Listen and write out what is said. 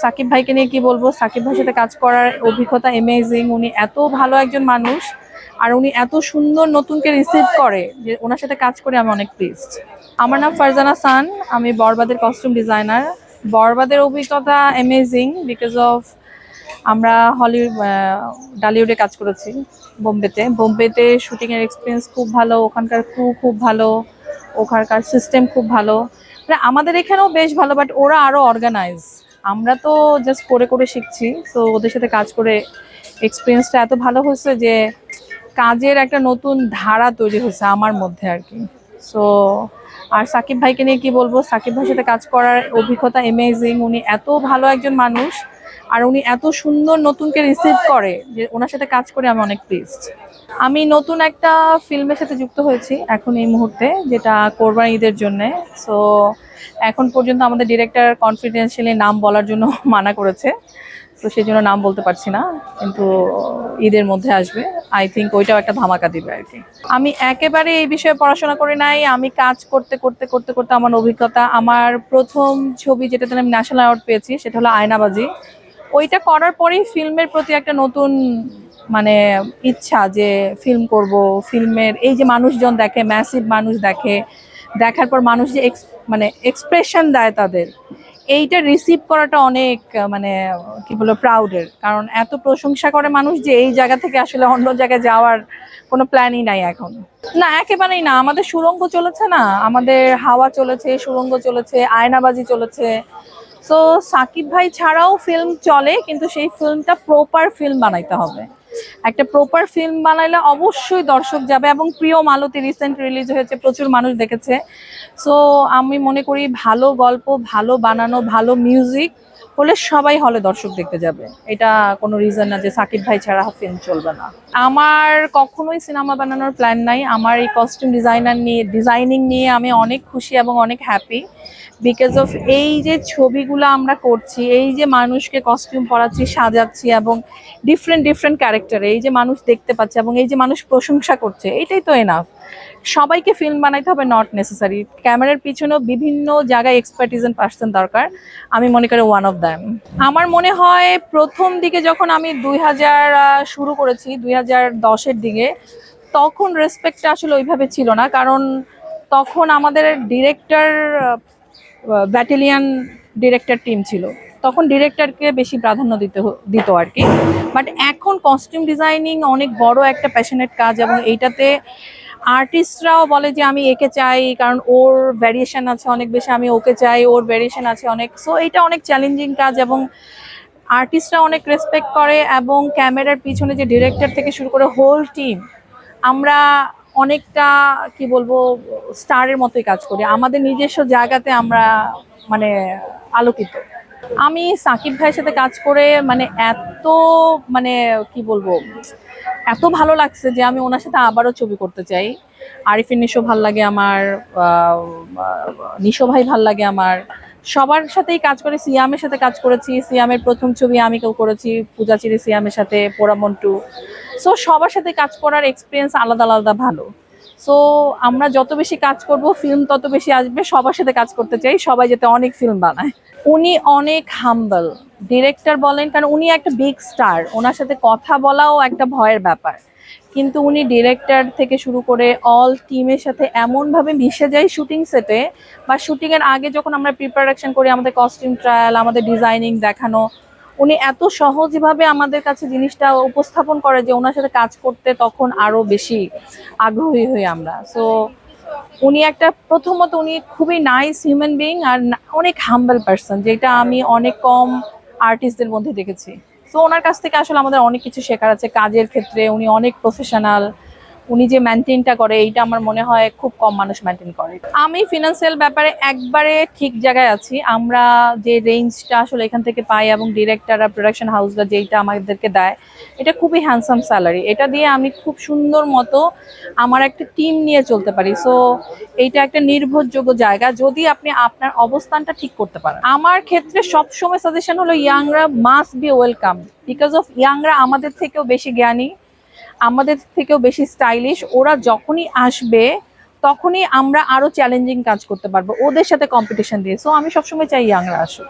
সাকিব ভাইকে নিয়ে কি বলবো, সাকিব ভাইয়ের সাথে কাজ করার অভিজ্ঞতা অ্যামেজিং। উনি এত ভালো একজন মানুষ, আর উনি এত সুন্দর নতুনকে রিসিভ করে যে ওনার সাথে কাজ করে আমি অনেক প্লিজড। আমার নাম ফারজানা সান, আমি বরবাদের কস্টিউম ডিজাইনার। বরবাদের অভিজ্ঞতা অ্যামেজিং বিকজ অফ আমরা ডালিউডে কাজ করেছি। বোম্বেতে শুটিংয়ের এক্সপিরিয়েন্স খুব ভালো, ওখানকার ক্রু খুব ভালো, ওখানকার সিস্টেম খুব ভালো। মানে আমাদের এখানেও বেশ ভালো, বাট ওরা আরও অর্গানাইজ। আমরা তো জাস্ট করে করে শিখছি। তো ওদের সাথে কাজ করে এক্সপিরিয়েন্সটা এত ভালো হয়েছে যে কাজের একটা নতুন ধারা তৈরি হয়েছে আমার মধ্যে আর কি। সো আর সাকিব ভাইকে নিয়ে কি বলবো, সাকিব ভাইয়ের সাথে কাজ করার অভিজ্ঞতা অ্যামেজিং। উনি এত ভালো একজন মানুষ, আর উনি এত সুন্দর নতুনকে রিসিভ করে যে ওনার সাথে কাজ করে আমি অনেক প্লিজড। আমি নতুন একটা ফিল্মের সাথে যুক্ত হয়েছি এখন এই মুহূর্তে, যেটা কোরবানি ঈদের জন্যে। সো এখন পর্যন্ত আমাদের ডিরেক্টর কনফিডেন্সিয়ালি নাম বলার জন্য মানা করেছে, তো সেই জন্য নাম বলতে পারছি না, কিন্তু ঈদের মধ্যে আসবে। আই থিঙ্ক ওইটাও একটা ধামাকা দিবে আর কি। আমি একেবারে এই বিষয়ে পড়াশোনা করি নাই। আমি কাজ করতে করতে করতে করতে আমার অভিজ্ঞতা, আমার প্রথম ছবি যেটাতে আমি ন্যাশনাল অ্যাওয়ার্ড পেয়েছি সেটা হলো আয়নাবাজি। ওইটা করার পরেই ফিল্মের প্রতি একটা নতুন মানে ইচ্ছা যে ফিল্ম করব। ফিল্মের এই যে মানুষজন দেখে, ম্যাসিভ মানুষ দেখে, দেখার পর মানুষ যে মানে এক্সপ্রেশন দেয় তাদের, এইটা রিসিভ করাটা অনেক মানে কি বলবো প্রাউডের। কারণ এত প্রশংসা করে মানুষ যে এই জায়গা থেকে আসলে অন্য জায়গায় যাওয়ার কোনো প্ল্যানই নাই এখন। না, একেবারেই না। আমাদের সুড়ঙ্গ চলেছে না, আমাদের হাওয়া চলেছে, সুড়ঙ্গ চলেছে, আয়নাবাজি চলেছে। সো সাকিব ভাই ছাড়াও ফিল্ম চলে, কিন্তু সেই ফিল্মটা প্রপার ফিল্ম বানাইতে হবে। একটা প্রপার ফিল্ম বানাইলে অবশ্যই দর্শক যাবে। এবং প্রিয় মালতী রিসেন্ট রিলিজ হয়েছে, প্রচুর মানুষ দেখেছে। সো আমি মনে করি ভালো গল্প, ভালো বানানো, ভালো মিউজিক হলে সবাই হলে দর্শক দেখতে যাবে। এটা কোনো রিজন না যে সাকিব ভাই ছাড়া ফিল্ম চলবে না। আমার কখনোই সিনেমা বানানোর প্ল্যান নাই। আমার এই কস্টিউম ডিজাইনিং নিয়ে আমি অনেক খুশি এবং অনেক হ্যাপি বিকজ অফ এই যে ছবিগুলো আমরা করছি, এই যে মানুষকে কস্টিউম পরাচ্ছি, সাজাচ্ছি, এবং ডিফারেন্ট ডিফারেন্ট ক্যারেক্টারে এই যে মানুষ দেখতে পাচ্ছে এবং এই যে মানুষ প্রশংসা করছে, এটাই তো এনাফ। সবাইকে ফিল্ম বানাইতে হবে নট নেসেসারি। ক্যামেরার পিছনেও বিভিন্ন জায়গায় এক্সপার্টিজ এন্ড পার্সন দরকার। আমি মনে করি ওয়ান অফ দ্যাম। আমার মনে হয় প্রথম দিকে যখন আমি 2000 শুরু করেছি, 2010-এর দিকে, তখন রেসপেক্টটা আসলে ওইভাবে ছিল না। কারণ তখন আমাদের ডিরেক্টর ব্যাটালিয়ান ডিরেক্টর টিম ছিল, তখন ডিরেক্টরকে বেশি প্রাধান্য দিত আর কি। বাট এখন কস্টিউম ডিজাইনিং অনেক বড় একটা প্যাশনেট কাজ, এবং এইটাতে আর্টিস্টরাও বলে যে আমি একে চাই কারণ ওর ভ্যারিয়েশন আছে অনেক বেশি, আমি ওকে চাই ওর ভ্যারিয়েশন আছে অনেক। সো এটা অনেক চ্যালেঞ্জিং কাজ, এবং আর্টিস্টরা অনেক রেসপেক্ট করে। এবং ক্যামেরার পিছনে যে ডিরেক্টর থেকে শুরু করে হোল টিম, আমরা অনেকটা কি বলবো স্টারের মতোই কাজ করি। আমাদের নিজস্ব জায়গাতে আমরা মানে আলোকিত। আমি সাকিব ভাইয়ের সাথে কাজ করে মানে মানে কি বলবো এত ভালো লাগছে যে আমি ওনার সাথে আবারও ছবি করতে চাই। আরিফিন নিশো ভাল লাগে আমার, নিশো ভাই ভাল লাগে আমার, সবার সাথেই কাজ করে। সিয়ামের সাথে কাজ করেছি, সিয়ামের প্রথম ছবি আমি কেউ করেছি, পূজাচিরি সিয়ামের সাথে, পোড়ামন্টু। সো সবার সাথে কাজ করার এক্সপিরিয়েন্স আলাদা আলাদা ভালো। সো আমরা যত বেশি কাজ করব ফিল্ম তত বেশি আসবে। সবার সাথে কাজ করতে চাই, সবাই যাতে অনেক ফিল্ম বানায়। উনি অনেক হাম্বল ডিরেক্টর বলেন, কারণ উনি একটা বিগ স্টার, ওনার সাথে কথা বলাও একটা ভয়ের ব্যাপার। কিন্তু উনি ডিরেক্টর থেকে শুরু করে অল টিমের সাথে এমনভাবে মিশে যায় শুটিং সেটে বা শুটিংয়ের আগে যখন আমরা প্রিপারেশন করি, আমাদের কস্টিউম ট্রায়াল, আমাদের ডিজাইনিং দেখানো, উনি এত সহজভাবে আমাদের কাছে জিনিসটা উপস্থাপন করে যে ওনার সাথে কাজ করতে তখন আরও বেশি আগ্রহী হই আমরা। সো উনি একটা প্রথমত উনি খুবই নাইস হিউম্যান বিং, আর অনেক হাম্বল পার্সন, যেটা আমি অনেক কম আর্টিস্টদের মধ্যে দেখেছি। সো ওনার কাছ থেকে আসলে আমাদের অনেক কিছু শেখার আছে কাজের ক্ষেত্রে। উনি অনেক প্রফেশনাল। উনি যে মেনটেনটা করে এইটা আমার মনে হয় খুব কম মানুষ মেনটেন করে। আমি ফিনান্সিয়াল ব্যাপারে একবারে ঠিক জায়গায় আছি। আমরা যে রেঞ্জটা আসলে এখান থেকে পাই এবং ডিরেক্টররা, প্রোডাকশন হাউসরা যেইটা আমাদেরকে দেয়, এটা খুবই হ্যান্ডসাম স্যালারি। এটা দিয়ে আমি খুব সুন্দর মতো আমার একটা টিম নিয়ে চলতে পারি। সো এইটা একটা নির্ভরযোগ্য জায়গা যদি আপনি আপনার অবস্থানটা ঠিক করতে পারেন। আমার ক্ষেত্রে সবসময় সাজেশন হলো ইয়াংরা must be welcome, because of ইয়াংরা আমাদের থেকেও বেশি জ্ঞানী, আমাদের থেকেও বেশি স্টাইলিশ। ওরা যখনই আসবে তখনই আমরা আরো চ্যালেঞ্জিং কাজ করতে পারবো ওদের সাথে কম্পিটিশন দিয়ে। সো আমি সবসময় চাই ইয়াংরা আসুক।